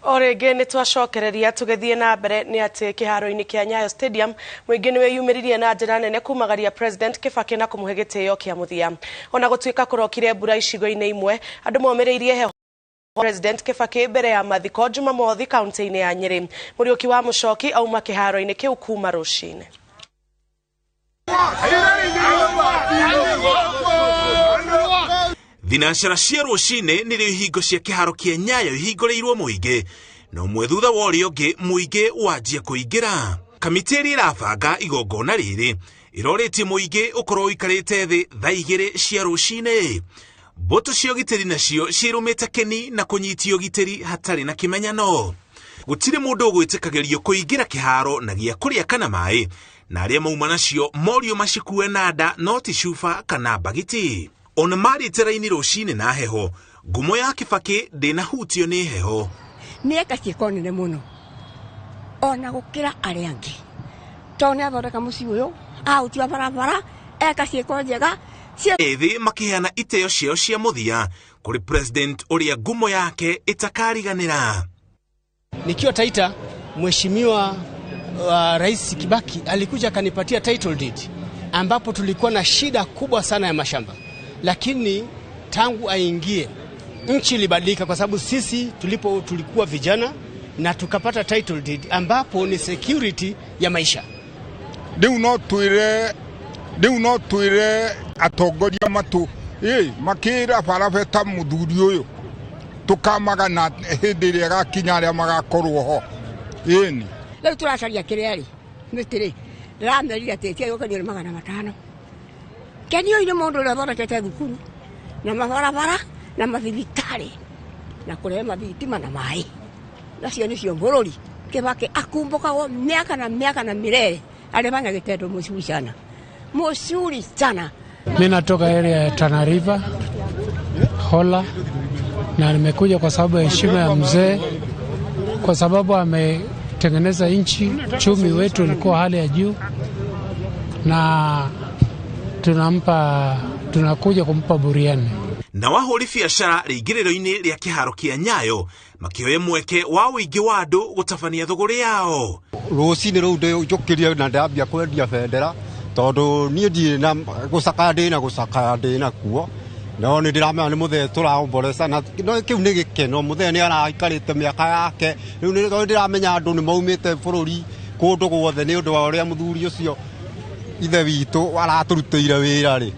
Orege ni twacokereria tugethie na mbere ni ati kiharo-ini kia Nyayo Stadium muingi niwe yumiririe na njira nene kumagaria President Kibaki na kumuhe gitio kia muthia. Ona gutuika kurokire mbura icigo-ini imwe andu momereirie heho President Kibaki mbere ya mathiko Jumamothi kaunti-ini ya Nyeri. Muriuki wa mucoki auma kiharo-ini kiu kuma rucine. Thinacara cia rucine nirio ihingo cia kiharo kia Nyayo ihingoreirwo muingi no mwe thutha wa urio ngi muingi wanjia kuingira. Kamiti iri irabanga igongona riri iroretie muingi ukorwo ikarite thi thaa 2 cia rucine. Mboto cia giteri nacio cirumite keni na kunyitio giteri hatari na kimenyano. Gutire mundu ugwitikagirio kuingira kiharo na gia kuria kana mai na aria mauma nacio morio macikue nada no ti cuba kana bagiti. Ona mari teraini rucine na heho ngumo ya Kibaki ndina hutio ni heho nieka cikonire muno ona gukira aria angi tone athondeka muci uyu autia barabara eka ciiko njega ethi makiheana iteo ciao cia muthia kuri president uria ngumo yake itakariganira. Nikiwa Taita, mheshimiwa Rais Kibaki alikuja akanipatia title deed ambapo tulikuwa na shida kubwa sana ya mashamba. Lakini tangu aingie nchi ilibadilika kwa sababu sisi tulikuwa vijana na tukapata title deed ambapo ni security ya maisha. Deu no tuire atongoria matu makira barabeta muthuri uyu tukamagana hindi ria gakinya aria magakorwo ho ini leo turacaria kiriari mitiri ramerira tetia yokanyira 500 kenio ine mundu ria thondekete thukuru na mabarabara na mathibitari na kurehe mathitima na mai nacio nicio bururi. Kibaki akumbukagwo miaka na mirere alifanya kitendo mzuri sana. Mimi natoka area ya Tana River Hola na nimekuja kwa sababu ya heshima ya mzee, kwa sababu ametengeneza nchi, chumi wetu ulikuwa hali ya juu na tunakuja kumpa buriani. Na wahuri biacara riigiriro-ini ria kiharo kia Nyayo makioya mweke wa wingi wa andu gutafania thoguri yao. Rucini ru njukiria na ndambia kwendia bendera tondu nie ndi na gucaka ndina kuo no ni ndiramenya ni muthe turaomboreca na no kiu ni gikeno muthe ni araikarite miaka yake riu ni ndiramenya andu ni maumite bururi kundu guothe ni undu wa uria muthuri ucio ithe witu araturutire wira ri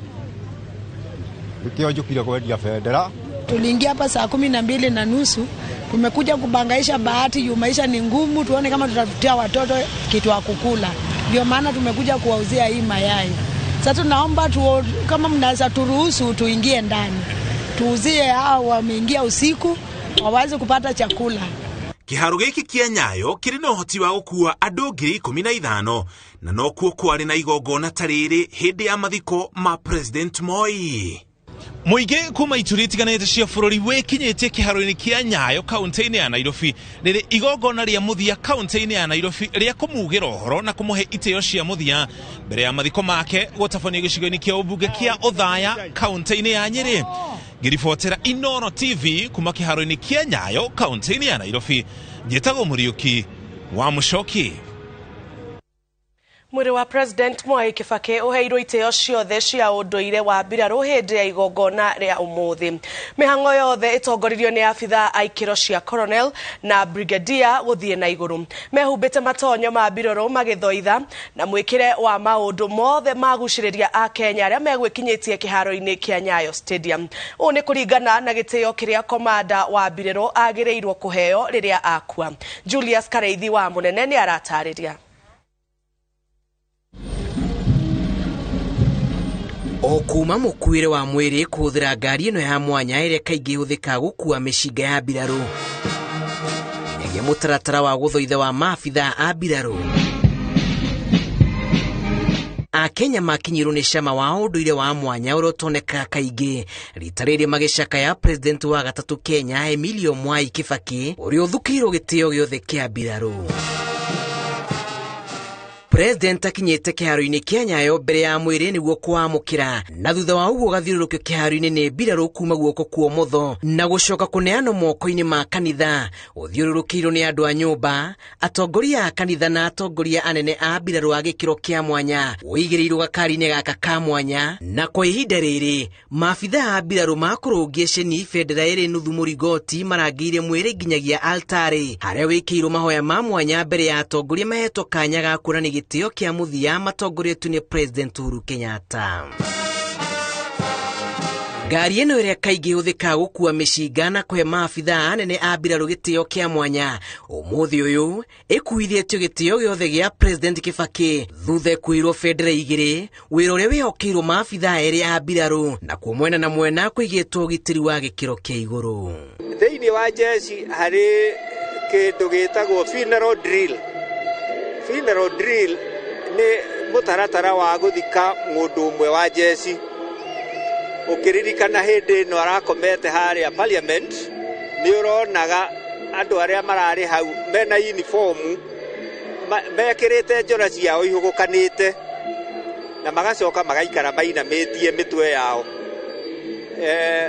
nikio njukire kwendia bendera. Tuliingia hapa saa 12:30 tumekuja kubangaisha bahati juu maisha ni ngumu, tuone kama tutafutia watoto kitu ya kukula. Ndio maana tumekuja kuwauzia hii mayai. Sasa tunaomba kama mnaweza turuhusu tuingie ndani, tuuzie hao wameingia usiku waweze kupata chakula. Kiharo giki kia Nyayo kiri na uhoti wa gukua andu 15,000 na no kuo kwari na igongona tariri hindi ya mathiko ma President Moi. Muingi kuma ituri itiganite cia bururi wikinyitie kiharo-ini kia Nyayo kaunti-ini ya Nairobi riri igongona ria muthia kaunti-ini ya Nairobi ria kumugira uhoro na kumuhe iteo cia muthia mbere ya mathiko make gutafania gicigo-ini kia ubunge kia Othaya kaunti-ini ya Nyeri. Ngiribotera Inooro TV kuma kiharo-ini kia Nyayo kaunti-ini ya Nairobi, njetago Muriuki wa mucoki. Mwiri wa President Mwai Kibaki uheirwo iteo ciothe cia unduire wa mbiraru hindi ya igongona ria umuthi. Mihango yothe itongoririo ni afitha aikiro cia colonel na brigadier guthie na iguru. Mehumbite matonyo ma mbiraru magithoitha na mwikire wa maundu mothe maguciriria a Kenya aria megwikinyitie kiharo-ini kia Nyayo Stadium. Uni kuringana na gitio kiria komanda wa mbiraru agireirwo kuheo riria akua. Julius Kareithi wa Munene ni aratariria. Okuma mukuire wa mwiri kuthira ngari ino ya mwanya ire kaingi huthika gukua mishinga ya mbiraru. Nege mutaratara wa guthoitha wa maafitha a mbiraru. Akenya makinyirwo ni cama wa unduire wa mwanya urotoneka kaingi rita riri magicakaya president wa gatatu Kenya Emilio Mwai Kibaki uria uthukirwo gitio giothe kia mbiraru. President akinyete kiharo-ini kia Nyayo mbere ya mwiri niguo kwamukira, na thutha wa uguo gathiururukio kiharo-ini ni mbirarũ kuma guoko kwa ũmotho na gucoka kuneano moko-ini ma kanitha, uthiururukirwo ni andu a nyumba, atongoria a kanitha na atongoria anene a mbirarũ a gĩkĩro kia mwanya uigĩrĩirwo gakari-inĩ gaka ka mwanya. Na kwa ihinda rĩrĩ maabitha a mbirarũ makũrũngia ceni bendera ĩrĩ nuthu mũringoti marangĩire mwĩrĩ nginyagia altari harĩa wĩkĩirwo mahoya ma mwanya mbere ya atongoria mahetwo kanya ga kuonania gĩtĩo kĩa mũthia matongoretio nĩ President Uhuru Kenyatta. Ngari ĩno ĩrĩa kaingĩ hũthĩkaga gũkua mĩcinga na kũhe maabitha anene a mbirarũ gĩtĩo kĩa mwanya, ũmũthĩ ũyũ ĩkuithĩtio gĩtĩo gĩothe gĩa President Kibaki thutha kuirwo bendera igĩrĩ, wĩra ũrĩa wĩhokeirwo maabitha erĩ a mbirarũ na kwa mwena na mwena kũigĩtwo ũgitĩri wa gĩkĩro kĩa igũrũ. Thĩinĩ wa jeshi harĩ kĩndũ gĩtagwo funeral drill. Funeral drill nĩ mũtaratara wa gũthika mũndũ ũmwe wa jeshi. Ũkĩririkana hĩndĩ ĩno arakomete harĩa parliament, nĩ ũronaga andũ arĩa mararĩ hau mena uniform mekĩrĩte njora ciao ihũgũkanĩte na magacoka magaikara mainamĩtie mĩtwe yao.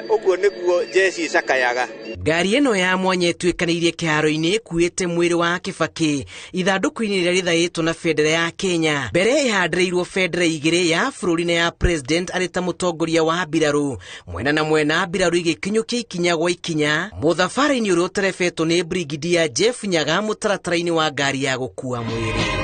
Ũguo nĩguo jeshi icakayaga. Ngari ĩno ya mwanya ĩtuĩkanĩirie kĩharo-inĩ ĩkuĩte mwĩrĩ wa Kibaki ithandũkũ-inĩ rĩrĩa rĩthaĩtwo na bendera ya Kenya, mbere ĩhandĩrĩirwo bendera igĩrĩ ya bũrũri na ya President arĩ ta mũtongoria wa mbirarũ. Mwena na mwena mbirarũ igĩkinyũkia ikinya gwa ikinya, mũthabara-inĩ ũrĩa ũterebetwo nĩ Brigadier Jeff Nyaga mũtaratara-inĩ wa ngari ya gũkua mwĩrĩ.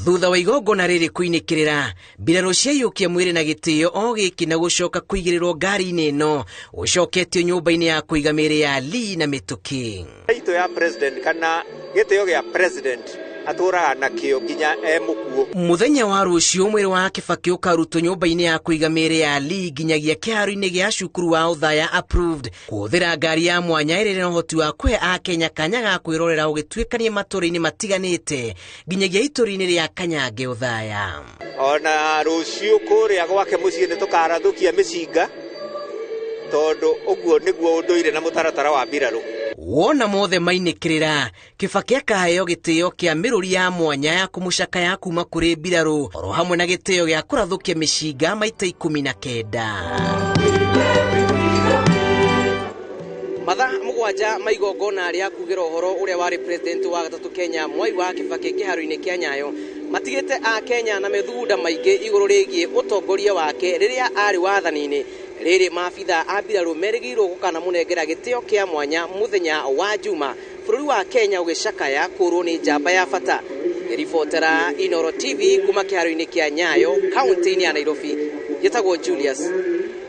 Thutha wa igongona rĩrĩ kũinĩkĩrĩra, mbirarũ ciaiyũkia mwĩrĩ na gĩtĩo o gĩkĩ na gũcoka kũigĩrĩrwo ngari-inĩ ĩno, ũcoketio nyũmba-inĩ ya kũiga mĩĩrĩ ya Lee na mĩtũkĩ. Ito ya president kana gĩtĩo gĩa president atũraga nakĩo nginya mũkuo. Mũthenya wa rũciũ mwĩrĩ wa Kibaki ũkarutwo nyũmba-inĩ ya kũiga mĩĩrĩ ya Lee nginyagia kĩharo-inĩ gĩa cukuru wa Othaya approved, kũhũthĩra ngari ya mwanya ĩrĩ na ũhoti wa kũhe Akenya kanya ga kwĩrorera ũgĩtuĩkania matũũra-inĩ matiganĩte nginyagia itũũra-inĩ rĩa Kanyange Othaya. Ona rũciũ kũrĩa gwake mũciĩ nĩ tũkarathũkia mĩcinga tondũ ũguo nĩguo ũndũire na mũtaratara wa mbirarũ. Wona mothe mainĩkĩrĩra, Kibaki akaheo gĩtĩo kĩa mĩrũri ya mwanya ya kũmũcakaya kuma kũrĩ mbirarũ, oro hamwe na gĩtĩo gĩa kũrathũkia mĩcinga maita 19. Mathaa mũgwanja ma igongona rĩa kugĩra ũhoro ũrĩa warĩ president wa gatatũ Kenya Mwai wa Kibaki kĩharo-inĩ kĩa Nyayo matigĩte a Kenya na methugunda maingĩ igũrũ rĩgiĩ ũtongoria wake rĩrĩa arĩ wathani-inĩ. Rĩrĩ maabitha a mbirarũ merĩgĩirwo gũkana mũnengera gĩtĩo kĩa mwanya mũthenya wa Juma, bũrũri wa Kenya ũgĩcakaya kũrwo nĩ njamba ya bata. Ribotera Inooro TV kuma kĩharo-inĩ kĩa Nyayo, kaunti-inĩ ya Nairobi, gĩtagwo Julius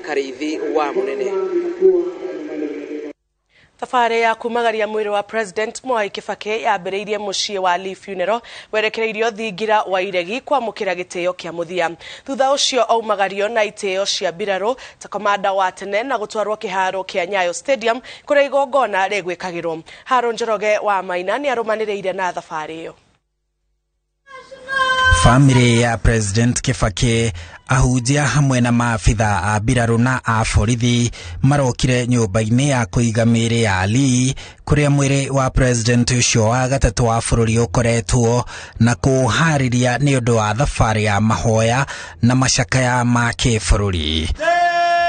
Karĩithi wa Mũnene. Thabarĩ ya kumagaria mwĩrĩ wa President Mwai Kibaki yambĩrĩirie mũciĩ wa Lee Funeral werekereirio thingira wa iregi kwamũkĩra gĩtĩo kĩa mũthia. Thutha ũcio aumagario na itĩo cia mbirarũ ta komanda wa tene na gũtwarwo kĩharo kĩa Nyayo Stadium kũrĩa igongona rĩgwĩkagĩrwo. Haro Njoroge wa Maina nĩ arũmanĩrĩire na thabarĩ ĩyo. Family ya President Kibaki, ahunjia hamwe na maabitha a mbirarũ na a borithi marokire nyũmba-inĩ ya kũiga mĩĩrĩ ya Lee kũrĩa mwĩrĩ wa President ũcio wa gatatũ wa bũrũri ũkoretwo na kũharĩria nĩ ũndũ wa thabarĩ ya mahoya na macakaya ma kĩbũrũri.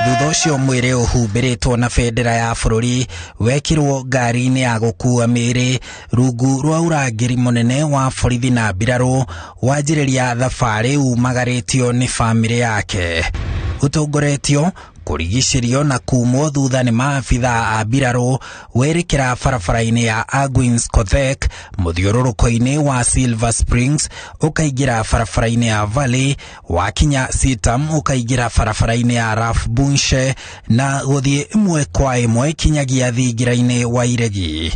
Thutha ũcio mwĩrĩ ũhumbĩrĩtwo na bendera ya bũrũri wekirwo ngari-inĩ ya gũkua mĩĩrĩ rungu rwa ũrangĩri mũnene wa borithi na mbirarũ wanjĩrĩria thabarĩ umagarĩtio nĩ bamĩrĩ yake. Ũtongoretio kũrigicĩrio na kumwo thutha nĩ maabitha a mbirarũ werekera barabara-inĩ ya Agwins Kothek mũthiũrũrũko-inĩ wa Silver Springs ũkaingĩra barabara-inĩ ya Valley, wakinya Sitam ũkaingĩra barabara-inĩ ya Raf Bunshe na gũthiĩ ĩmwe kwa ĩmwe kinyagia thingira-inĩ wa iregi.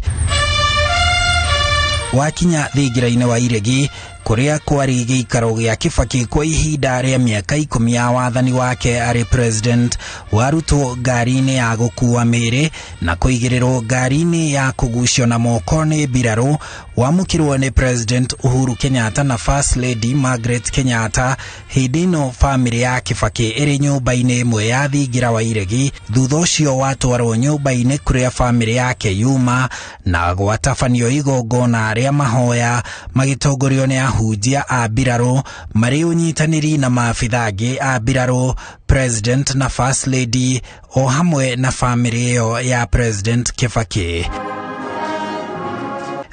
Wakinya thingira-inĩ wa iregi kuria kwari giikaro gia Kibaki kwa ihinda ria miaka 10 ya wathani wake ari president, warutwo ngari-ini ya gukua mĩĩrĩ na kuigirirwo ngari-ini ya kugucio na moko ni mbirarũ, wamũkirwo ni President Uhuru Kenyatta na First Lady Margaret Kenyatta. Hindi ĩno family ya Kibaki iri nyũmba-inĩ ĩmwe ya thingira wa iregi. Thutha ũcio watwarwo nyũmba-inĩ kuria family yake yuma na gwatabanio igongona ria mahoya magitongorio ni ahunjia a mbirarũ mari unyitaniri na maabitha angĩ a mbirarũ, President na First Lady o hamwe na family ĩyo ya President Kibaki.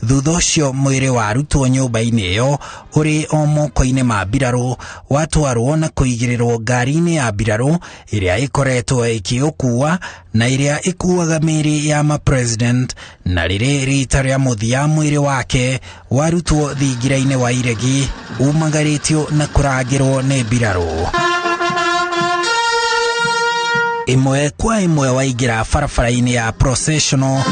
Thutha ũcio mwĩrĩ warutwo nyũmba-inĩ ĩyo uri o moko-inĩ ma mbirarũ, watwarwo na kuigĩrĩrwo ngari-inĩ ya mbirarũ ĩrĩa ĩkoretwo ĩkĩũkua na ĩrĩa ĩkuaga mĩĩrĩ ya ma-president, na rĩrĩ rita rĩa mũthia mwĩrĩ wake warutwo thingira-inĩ wa iregi umagarĩtio na kũrangĩrwo nĩ mbirarũ. Imwe kwa imwe waingira barabara-inĩ ya processional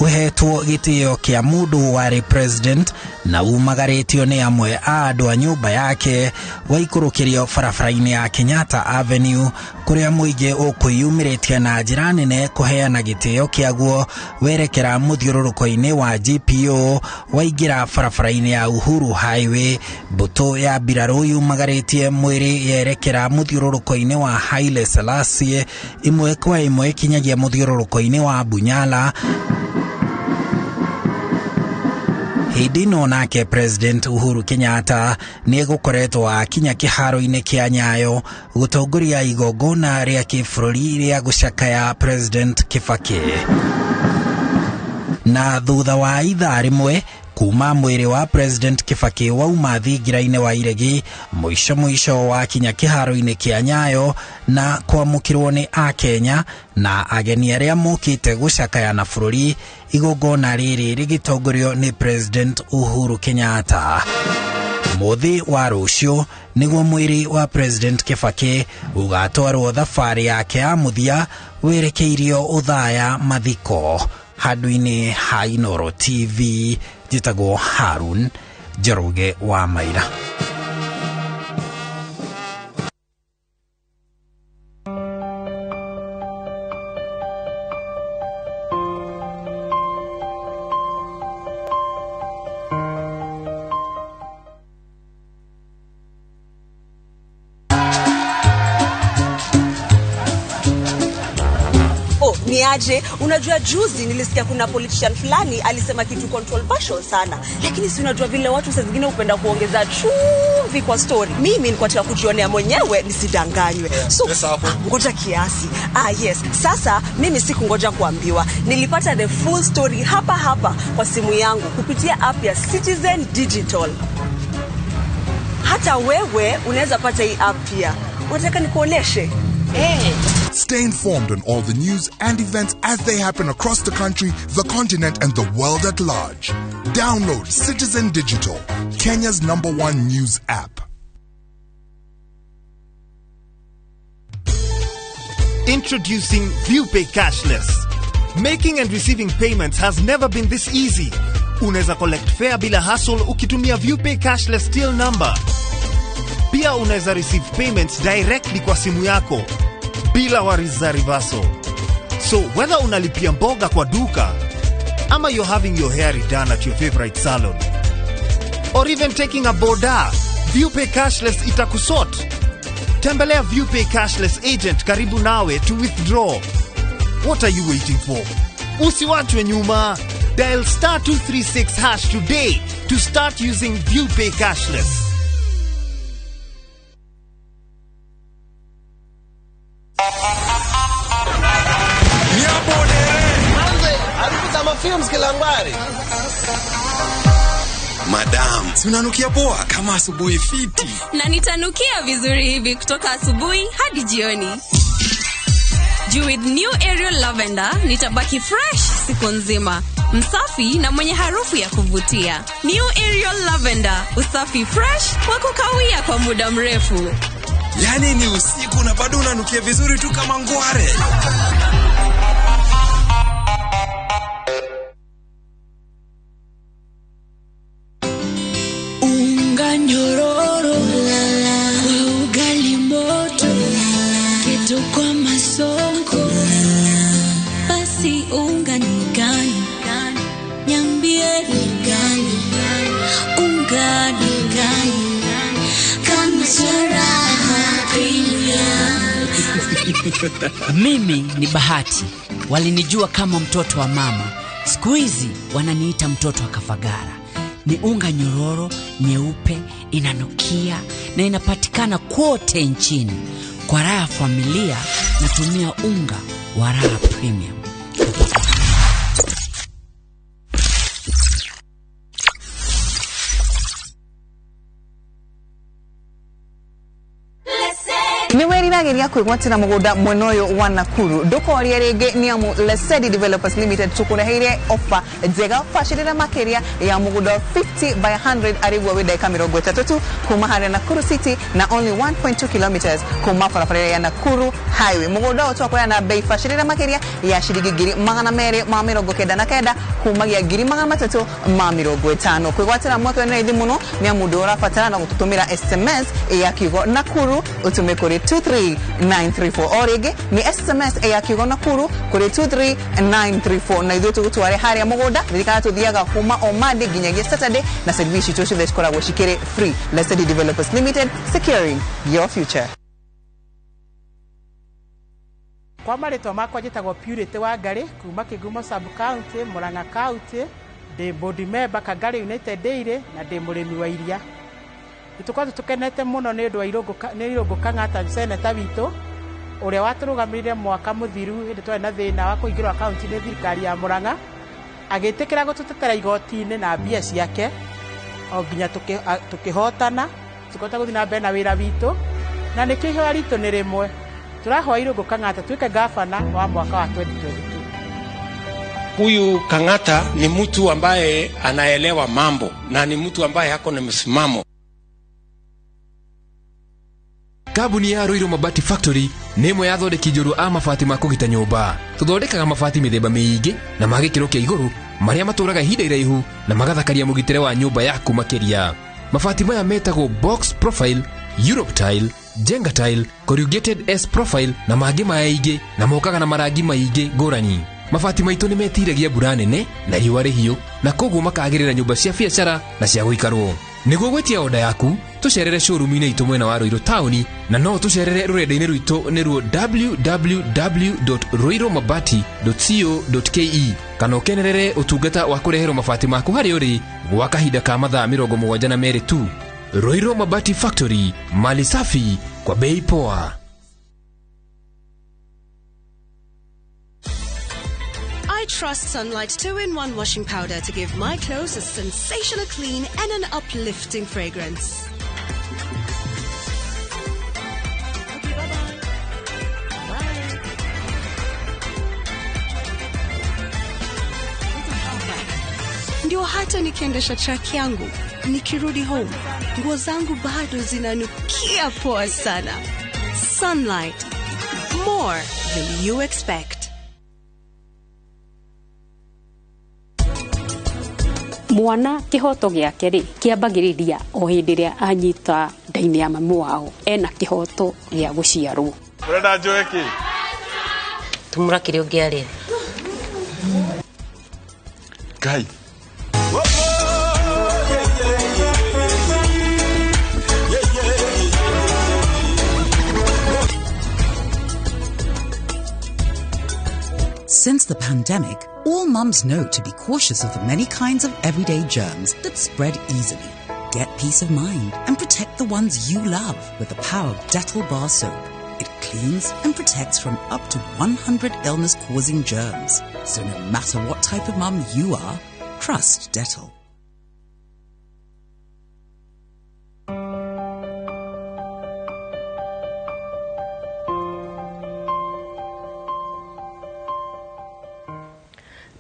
uhetwo gitio kia mundu wari president na umagaretio ni amwe a andu a nyumba yake, waikurukirio barabara-ini ya Kenyatta Avenue kuria muingi ukuyumiritie na njira nene kuheana gitio kiaguo werekera muthiururuko-ini wa GPO. Waingira barabara-ini ya Uhuru Highway, mbuto ya mbirarũ yumagaretie mwiri yerekera muthiururuko-ini wa Haile Selassie, imwe kwa imwe kinyagia muthiururuko-ini wa Bunyala. Hindi ĩno nake President Uhuru Kenyatta nĩ gukoretwo akinya kĩharo-inĩ kĩa Nyayo gutongoria igongona ria kĩbũrũri ria gucakaya President Kibaki. Na thutha wa ithaa rĩmwe kuma mwĩrĩ wa President Kibaki wauma thingira-inĩ wa iregi, mũico wa kinya kĩharo-inĩ kĩa Nyayo na kwamũkĩrwo nĩ Akenya na ageni arĩa mokĩte gucakaya na bũrũri, igongona rĩrĩ rĩgĩtongorio nĩ President Uhuru Kenyatta. Muthi wa rũciũ nĩguo mwĩrĩ wa President Kibaki ugatwarwo thabarĩ yake ya mũthia werekeirio uthaya mathiko. Handũ-inĩ ha Inooro TV, njĩtagwo Harun Njoroge wa Maira. Niaje, unajua juzi nilisikia kuna politician fulani alisema kitu controversial sana, lakini si unajua vile watu saa zingine upenda kuongeza chumvi kwa story. Mimi nilikuwa nataka kujionea mwenyewe nisidanganywe. So ngoja kiasi. Yes, sasa mimi sikungoja kuambiwa. Nilipata the full story hapa kwa simu yangu kupitia app ya Citizen Digital. Hata wewe unaweza pata hii app pia. Unataka nikuoneshe? Stay informed on all the news and events as they happen across the country, the continent, and the world at large. Download Citizen Digital, Kenya's #1 news app. Introducing ViewPay Cashless. Making and receiving payments has never been this easy. Unaweza collect fare bila hassle ukitumia ViewPay Cashless till number. Pia unaweza receive payments directly kwa simu yako bila worries za reversal. So whether unalipia mboga kwa duka ama you're having your hair redone at your favorite salon or even taking a boda, ViewPay Cashless itakusort. Tembelea ViewPay Cashless agent karibu nawe to withdraw. What are you waiting for? Usiwachwe nyuma. Dial *236# today to start using ViewPay Cashless. Madam, unanukia poa kama asubuhi fiti. Na nitanukia vizuri hivi kutoka asubuhi hadi jioni. With new Aerial Lavender nitabaki fresh siku nzima, msafi na mwenye harufu ya kuvutia. New Aerial Lavender, usafi fresh wa kukawia kwa muda mrefu. Yani ni usiku na bado unanukia vizuri tu kama ngware. Mimi ni Bahati. Walinijua kama mtoto wa mama. Siku hizi wananiita mtoto wa Kafagara. Ni unga nyororo, nyeupe, inanukia na inapatikana kote nchini. Kwa raha ya familia natumia unga wa Raha Premium. Niweriragiria kwigwatira mugunda mwena uyu wa Nakuru ndukoria ringi ni amu Lesedi Developers Limited tukureheire offer njega bacirira makiria ya mugunda 50 by 100 arigwa wideka 30 kuma haria Nakuru City na only 1.2 kilometers kuma barabara ya Nakuru Highway. Mugunda ucio kwa na bei bacirira makiria ya shilingi 299 kumagia 350 kwigwatira mwaka ni ithi muno ni amu ndurafatara na gututumira SMS ya kigo Nakuru utume kuri 23934 orege ni SMS ya kigo Nakuru kuri 23934 na ithu tugutware haria mugunda thirikara tuthiaga kuma o Monday nginyagia Saturday na service icio the score gushikire free. Lesedi Developers Limited, securing your future. Kwa maritwa makwa njitagwo Purity wa Ngari kuma Kigumo sub county Murang'a county de board member Kagari United Dairy na de murimi wa iria. Tuko tukenete muno ni ndu wa Irungu Kang'ata senator witu uria waturugamirire mwaka muthiru hindi twari na thina wa kuingirwa account ni thirikari ya Murang'a agitikira gututetera igoti-ini na mbia ciake o nginya tukihotana tukota guthina na mbere na wira witu na nikihwa ritu ni rimwe turahoa Irungu Kang'ata tuike gavana wa mwaka wa 2022. Huyu Kang'ata ni mtu ambaye anaelewa mambo na ni mtu ambaye hako na msimamo. Kabuni ya Ruiru Mabati Factory nĩ ĩmwe ya thondeki njũru a mabati ma kũgita nyũmba. Tũthondekaga mabati mĩthemba mĩingĩ na ma gĩkĩro kĩa igũrũ marĩa matũraga ihinda iraihu na magathakaria mũgitĩre wa nyũmba yaku makĩria. Mabati maya metagwo box profile, Europe tile, Jenga tile, corrugated S profile na mangĩ maingĩ na mokaga na marangi maingĩ ngũrani. Mabati maitũ nĩ metiragia mbura nene na riũa rĩhiũ na koguo makagĩrĩra nyũmba cia biacara na cia gũikarwo. Nĩguo gwetia oda yaku tucerere showroom-inĩ itũ mwena wa Ruiru town na no tucerere rũrenda-inĩ rwitũ nĩruo www.ruiromabati.co.ke kana ũkenerere ũtungata wa kũreherwo mabati maku harĩa ũrĩ gwa kahinda ka mathaa 72 tu. Ruiru Mabati Factory, mali safi kwa bei poa. I trust Sunlight 2-in-1 washing powder to give my clothes a sensational clean and an uplifting fragrance. Okay, bye-bye. Bye. Ndio hata nikiendesha truck yangu, nikirudi home, nguo zangu bado zinanukia poa sana. Sunlight. More than you expect. Mwana kihoto giake ri kiambagiriria o hindi ria anyita ndaini ya mamu wao ena kihoto gia guciarwo. Urenda njoe ki? Tumurakire ungiari. Kai. Since the pandemic, all mums know to be cautious of the many kinds of everyday germs that spread easily. Get peace of mind and protect the ones you love with the power of Dettol Bar Soap. It cleans and protects from up to 100 illness-causing germs. So no matter what type of mum you are, trust Dettol.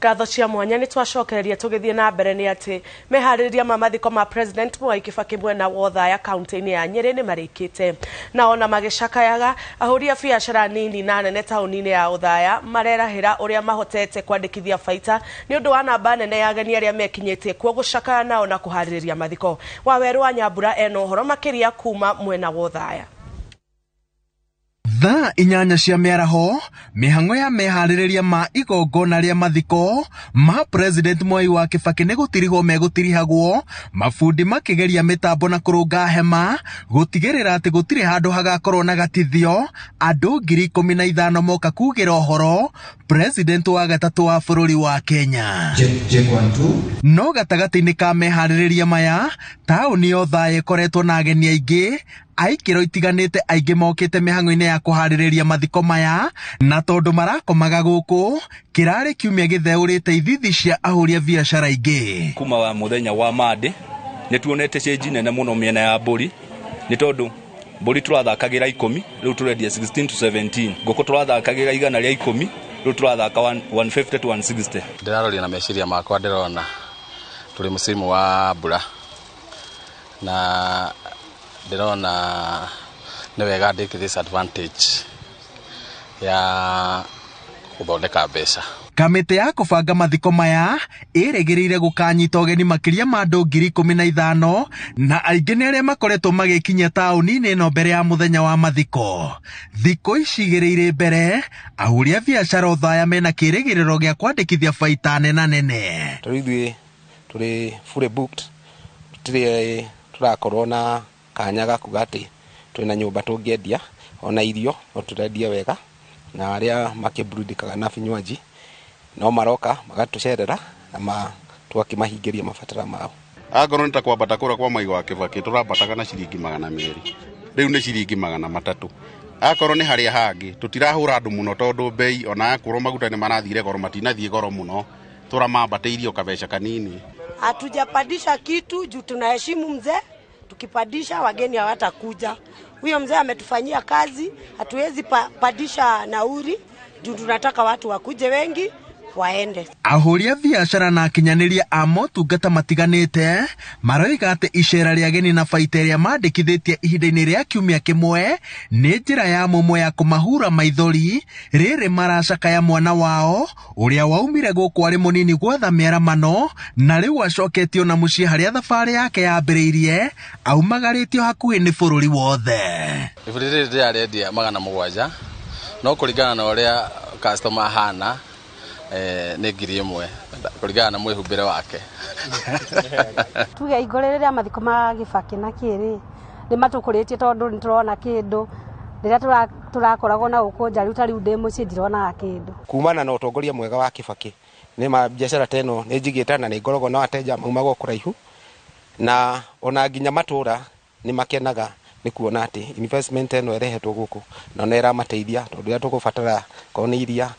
Ngatho cia mwanya ni twacokereria tugithie na mbere ni ati mehaririria ma mathiko ma President Mwai Kibaki mwena wa Othaya kaunti-ini ya Nyeri ni marikite na ona magicakayaga ahuria biacara nini na nene tauni-ini ya Othaya marerahira uria mahotete kwandikithia baita ni undu wa namba nene ya ageni aria mekinyitie kuo gucakaya nao na kuhaririria mathiko. Waweru wa Nyambura eno horo makiria kuma mwena wa Othaya. Thaa inyanya cia mĩaraho mĩhang'o ya meharĩrĩria ma igongona rĩa mathiko ma President Mwai wa Kibaki nĩ gũtirihwo megũtirihagwo, mabundi makĩgeria mĩtambo na kũrũnga hema gũtigĩrĩra atĩ gũtirĩ handũ hagakorwo na gatithio. Andũ 15,000 moka kugĩra ũhoro President wa gatatũ wa bũrũri wa Kenya. No gatagatĩ-inĩ ka meharĩrĩria maya taũni ya Othaya ĩkoretwo na ageni aingĩ aikĩro itiganĩte, aingĩ mokĩte mĩhang'o-inĩ ya kũharĩrĩria mathiko maya, na tondũ marakomaga gũkũ kĩrarĩ kiumia gĩtheũrĩte ithithi cia ahũria biacara aingĩ. Kuma wa mũthenya wa Monday nĩ tuonete change nene mũno mĩena ya mbũri, nĩ tondũ mbũri tũrathakagĩra 10 rĩu tũrendia 16 to 17, ngũkũ tũrathakagĩra 110 rĩu tũrathaka 150 to 160. Ndĩraroria na meciria makwa ndĩrona tũrĩ mũsimu wa mbura na ndĩrona nĩ wega ndĩkĩ disadvantage ya gũthondeka mbeca. Kamĩtĩ ya kũbanga mathiko maya ĩrĩgĩrĩire gũkanyita ũgeni makĩria ma andũ 15,000 na aingĩ nĩ arĩa makoretwo magĩkinya taũni-inĩ ĩno mbere ya mũthenya wa mathiko. Thikũ ici igĩrĩire mbere ahũria biacara Othaya mena kĩrĩgĩrĩro gĩa kwandĩkithia baita nene. Ithuĩ tũrĩ fully booked, tũrakorwo na kanya gakuga atĩ twĩna nyũmba tũngĩendia ona irio no tũrendia wega, na arĩa makĩburudikaga na vinywaji no maroka magatũcerera na twakĩmahingĩria mabatara mao. Akorwo nĩ ta kwambata kũrĩa kwa Mwai wa Kibaki tũrambataga na ciringi 200, rĩu nĩ ciringi 300. Akorwo nĩ harĩa hangĩ tũtirahũra andũ mũno tondũ bei ona akorwo maguta nĩ marathire goro, matinathiĩ goro mũno, tũramambatĩirio kabeca kanini. Hatujapandisha kitu juu tunaheshimu mzee. Tukipandisha wageni hawatakuja. Huyo mzee ametufanyia kazi, hatuwezi padisha nauri juu tunataka watu wakuje wengi waende. Ahũria biacara na akinyanĩria a motungata matiganĩte maroiga atĩ icera rĩa ageni na baita ĩrĩa mandĩkithĩtie ihinda-inĩ rĩa kiumia kĩmwe nĩ njĩra ya mũmwe ya kũmahura maithori rĩrĩ maracakaya mwana wao ũrĩa waumire gũkũ arĩ mũnini gwetha mĩaramano na rĩu acoketio na mũciĩ harĩa thabarĩ yake yambĩrĩirie aumagarĩtio hakuhĩ nĩ bũrũri wothe. Iburi rĩrĩ rĩarendia 700 no kũringana na ũrĩa customer hana nĩ 1,000 kũringana na mwĩhumbĩre wake. Tuge igore rĩrĩa mathiko ma Kibaki na kĩrĩ nĩ matũkũrĩtie tondũ nĩ tũrona kĩndũ rĩrĩa tũrakoragwo na ũkũnja, rĩu tarĩu ndĩ mũciĩ ndirona kĩndũ. Kumana na ũtongoria mwega wa Kibaki nĩ biacara teno nĩ njigĩte na nĩ ngoragwo na ateja maumaga kũraihu, na ona nginya matũra nĩ makenaga nĩ kuona atĩ investment eno ĩrehetwo gũkũ na nĩ ĩramateithia tondũ rĩrĩa tũgũbatara korwo iria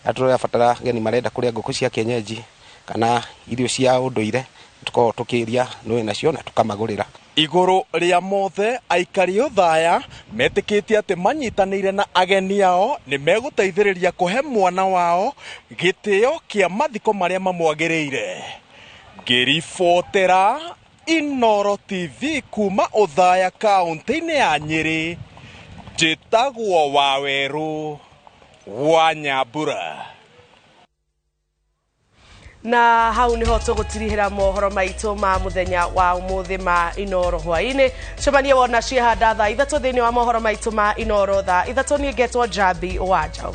atũrabatara geni marenda kũrĩa ngũkũ cia kienyeji kana irio cia ũndũire tukorwo tukĩria nĩ nacio na tukamagũrĩra. Igũrũ rĩa mothe aikari Othaya metĩkĩtie atĩ manyitanĩire na ageni ao nĩ megũteithĩrĩria kũhe mwana wao gĩtĩo kĩa mathiko marĩa mamwagĩrĩire. Ngĩribotera Inooro TV kuma Othaya kaunti-inĩ ya Nyĩrĩ, njĩtagwo Wawerũ wa Nyambura. Na hau niho tũgũtirihĩra mohoro maitũ ma mũthenya wa ũmũthĩ ma Inooro Hwaini. Cemania wona ciehanda thaa 3 thĩinĩ wa mohoro maitũ ma Inooro thaa 3. Niĩ ngetwo Jambi Wanjaũ.